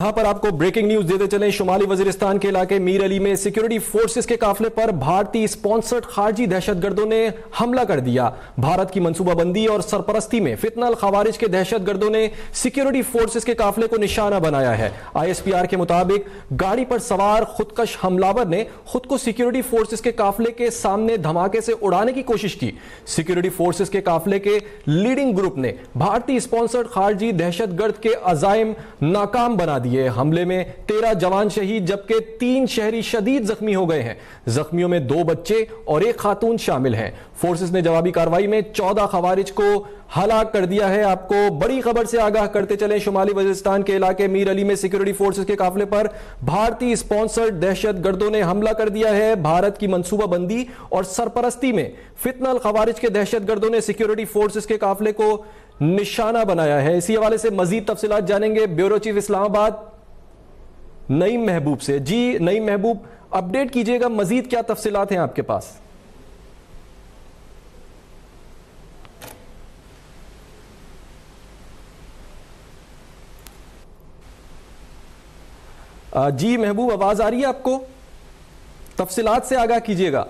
यहां पर आपको ब्रेकिंग न्यूज देते चलें। शुमाली वजीरिस्तान के इलाके मीर अली में सिक्योरिटी फोर्सेस के काफिले पर भारतीय स्पॉन्सर्ड खारजी दहशतगर्दों ने हमला कर दिया। भारत की मंसूबाबंदी और सरपरस्ती में फितनल खवारिज के दहशतगर्दों ने सिक्योरिटी फोर्सेस के काफिले को निशाना बनाया है। ISPR के मुताबिक गाड़ी पर सवार खुदकश हमलावर ने खुद को सिक्योरिटी फोर्सेस के काफिले के सामने धमाके से उड़ाने की कोशिश की। सिक्योरिटी फोर्सेस के काफिले के लीडिंग ग्रुप ने भारतीय स्पॉन्सर्ड खारजी दहशतगर्द के अजाइम नाकाम बना दिए। हमले में 13 जवान शहीद जबकि 3 शहरी शदीद जख्मी हो गए हैं। जख्मियों में 2 बच्चे और 1 खातून शामिल हैं। फोर्सेस ने जवाबी कार्रवाई में 14 खवारिज को हलाक कर दिया है। आपको बड़ी खबर से आगाह करते चलें। शुमाली वजीरिस्तान के इलाके मीर अली में सिक्योरिटी फोर्सेस के काफिले पर भारतीय स्पॉन्सर्ड दहशतगर्दों ने हमला कर दिया है। भारत की मंसूबाबंदी और सरपरस्ती में फितनल खवारिज के दहशतगर्दों ने सिक्योरिटी फोर्सेस के काफिले को निशाना बनाया है। इसी हवाले से मजीद तफसीलात जानेंगे ब्यूरो चीफ इस्लामाबाद नईम महबूब से। जी नईम महबूब, अपडेट कीजिएगा, मजीद क्या तफसीलात हैं आपके पास? जी महबूब, आवाज आ रही है आपको? तफसीलात से आगाह कीजिएगा।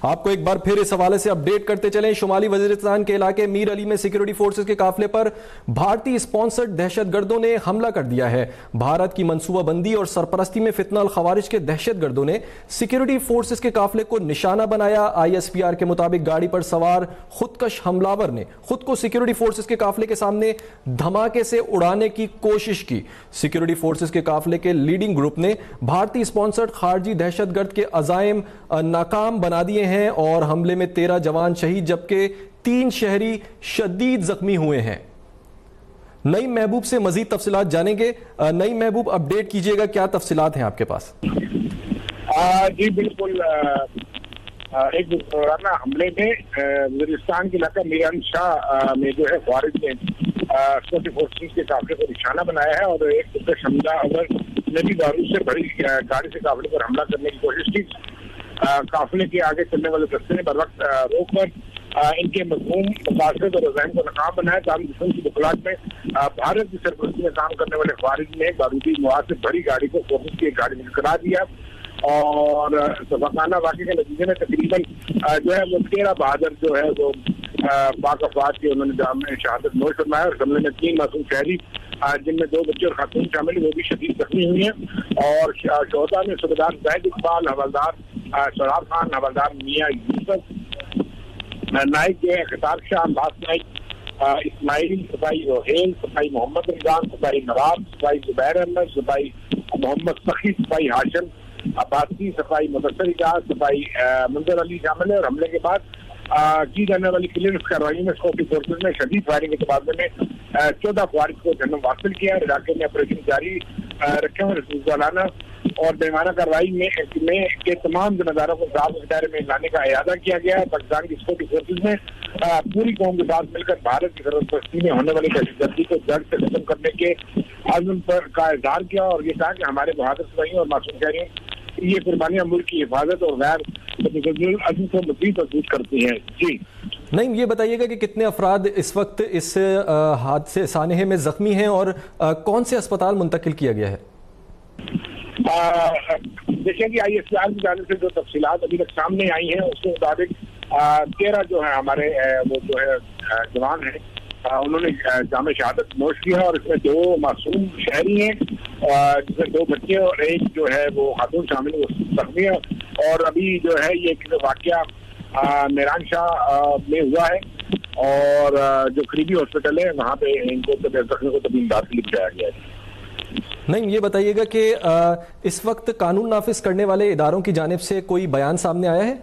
आपको एक बार फिर इस हवाले से अपडेट करते चलें। शुमाली वजीरिस्तान के इलाके मीर अली में सिक्योरिटी फोर्सेस के काफिले पर भारतीय स्पॉन्सर्ड दहशतगर्दों ने हमला कर दिया है। भारत की मंसूबाबंदी और सरपरस्ती में फितनल खवारिज के दहशतगर्दों ने सिक्योरिटी फोर्सेस के काफिले को निशाना बनाया। ISPR के मुताबिक गाड़ी पर सवार खुदकश हमलावर ने खुद को सिक्योरिटी फोर्सेस के काफिले के सामने धमाके से उड़ाने की कोशिश की। सिक्योरिटी फोर्सेस के काफिले के लीडिंग ग्रुप ने भारतीय स्पॉन्सर्ड खारजी दहशतगर्द के अजाइम नाकाम बना दिए हैं और हमले में 13 जवान शहीद जबकि 3 शहरी शदीद जख्मी हुए हैं। नईम महबूब से मजीद तफसीलात जानेंगे। नईम महबूब, अपडेट कीजिएगा, क्या तफसीलात हैं आपके पास? जी बिल्कुल। एक रोजाना हमले में वजीरिस्तान के इलाका मीरान शाह में जो है खारिज ने सिक्योरिटी फोर्सेस के काफिले को निशाना बनाया है और एक हमलावर ने भी बारूद से भरी गाड़ी से काफिले पर हमला करने की कोशिश की। काफिले के आगे चलने वाले दस्ते ने बर वक्त रोककर इनके मजमूम मकासद और अज़ाइम को नाकाम बनाया। ताकि दुश्मन की बुखलाहट में भारत की सरपरस्ती में काम करने वाले खारिज ने बारूदी मवाद से भरी गाड़ी को फोर्सेस की एक गाड़ी में करा दिया और सफाकाना वाक़े के नतीजे में तकरीबन जो है वो 13 बहादुर जो है वो पाक अफवाद के उन्होंने जाम में शहादत नोश फरमाया और हमले में 3 मासूम शहरी जिनमें 2 बच्चे और खातून शामिल वो भी शदीद जख्मी हुई हैं। और शोहदा में सूबेदार ज़ैद इकबाल, हवलदार शराब खान, हवलदार मियाँ यूसुफ नाइक जो है खिताब शाह, अब्बास नाइक, इस्माइल, सिपाही रोहेल, सिपाही मोहम्मद रमजान, सिपाही नवाब, सिपाही जुबैर अहमद, सिपाही मोहम्मद सखी, सिपाही हाशिम अब्बासी, सिपाही मुदस्सर इजाज, सिपाही मंजर अली शामिल है। और हमले के बाद की जाने वाली क्लियरेंस कार्रवाई में सिक्योरिटी फोर्सेज ने शदीद फायरिंग के बाद में 14 खारिज को जन्म हासिल किया। इलाके में ऑपरेशन जारी रखे हुए रसूलाना और बेमाना कार्रवाई में के तमाम जिम्मेदारों को साफ दायरे में लाने का इरादा किया गया है। पाकिस्तान की सिक्योरिटी फोर्सेज ने पूरी कौम के साथ मिलकर भारत की सरपरस्ती में होने वाली दहशतगर्दी को जड़ से खत्म करने के आज़म पर का इजहार किया और ये कहा कि हमारे बहादुर सिपाहियों और मासूम शहरियों ये कुर्बानियां मुल्क की हिफाजत और गैर अज़म को मज़ीद मजबूत करती हैं। जी नहीं, ये बताइएगा कि कितने अफराद इस वक्त इस हादसे सानहे में जख्मी हैं और कौन से अस्पताल मुंतकिल किया गया है? देखिए कि ISPR की जाने से जो तफसीलात अभी तक सामने आई हैं उसके मुताबिक 13 जो है हमारे वो जो है जवान हैं उन्होंने जाम शहादत नोश किया और इसमें 2 मासूम शहरी हैं जिसमें 2 बच्चे और 1 जो है वो खातून शामिल वो जख्मी है। और अभी जो है ये वाकया मीरान शाह में हुआ है और जो करीबी हॉस्पिटल है वहाँ पे इनको जख्मी को तभी इमदाद के लिए भेजा गया है। नहीं, ये बताइएगा कि इस वक्त कानून नाफिज करने वाले इदारों की जानिब से कोई बयान सामने आया है?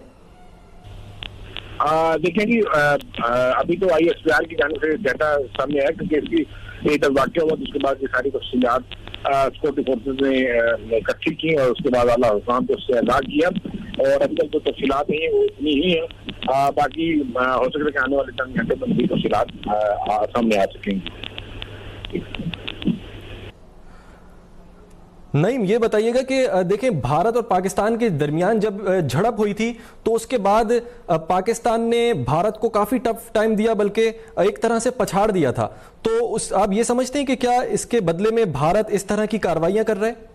देखिए कि अभी तो ISPR की जानिब से डाटा सामने आया क्योंकि इसकी एक वाक्य हुआ उसके बाद ये सारी तफसीलात सिक्योरिटी फोर्सेज ने इकट्ठी की और उसके बाद आला हुकाम को उससे आगाह किया और अभी तक जो तफसीलात हैं वो इतनी ही है। बाकी हो सकता है कि आने वाले चंद घंटे में भी तफसीलात सामने आ सकेंगी। नईम, ये बताइएगा कि देखें, भारत और पाकिस्तान के दरमियान जब झड़प हुई थी तो उसके बाद पाकिस्तान ने भारत को काफ़ी टफ टाइम दिया, बल्कि एक तरह से पछाड़ दिया था। तो आप ये समझते हैं कि क्या इसके बदले में भारत इस तरह की कार्रवाइयां कर रहा है?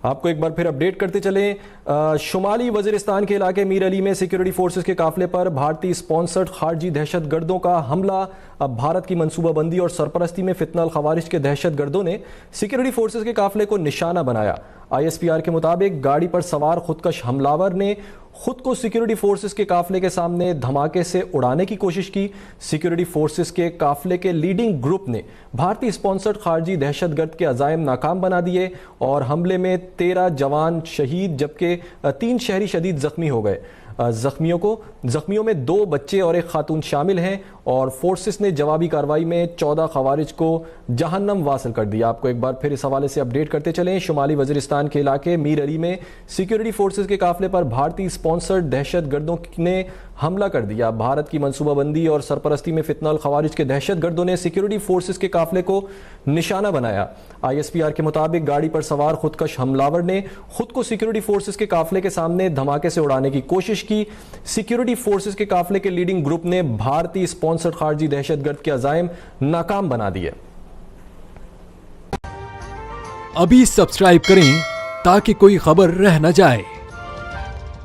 आपको एक बार फिर अपडेट करते चलें। शुमाली वजीरिस्तान के इलाके मीर अली में सिक्योरिटी फोर्सेस के काफिले पर भारतीय स्पॉन्सर्ड खारजी दहशतगर्दों का हमला। अब भारत की मंसूबाबंदी और सरपरस्ती में फितनल खवारिज के दहशतगर्दों ने सिक्योरिटी फोर्सेस के काफिले को निशाना बनाया। ISPR के मुताबिक गाड़ी पर सवार खुदकश हमलावर ने खुद को सिक्योरिटी फोर्सेस के काफिले के सामने धमाके से उड़ाने की कोशिश की। सिक्योरिटी फोर्सेस के काफिले के लीडिंग ग्रुप ने भारतीय स्पॉन्सर्ड खारजी दहशतगर्द के अजायम नाकाम बना दिए और हमले में 13 जवान शहीद जबकि 3 शहरी शदीद जख्मी हो गए। जख्मियों में 2 बच्चे और एक खातून शामिल हैं और फोर्सेस ने जवाबी कार्रवाई में 14 खवारिज को जहन्नम वासिल कर दिया। आपको एक बार फिर इस हवाले से अपडेट करते चलें। शुमाली वजीरिस्तान के इलाके मीर अली में सिक्योरिटी फोर्सेस के काफिले पर भारतीय स्पॉन्सर्ड दहशतगर्दों ने हमला कर दिया। भारत की मंसूबाबंदी और सरपरस्ती में फितनल खवारिज के दहशतगर्दों ने सिक्योरिटी फोर्सेस के काफिले को निशाना बनाया। ISPR के मुताबिक गाड़ी पर सवार खुदकश हमलावर ने खुद को सिक्योरिटी फोर्सेस के काफिले के सामने धमाके से उड़ाने की कोशिश की। सिक्योरिटी फोर्सेस के काफिले के लीडिंग ग्रुप ने भारतीय स्पॉन्सर्ड खारजी दहशतगर्द के अजायम नाकाम बना दिए। अभी सब्सक्राइब करें ताकि कोई खबर रह न जाए।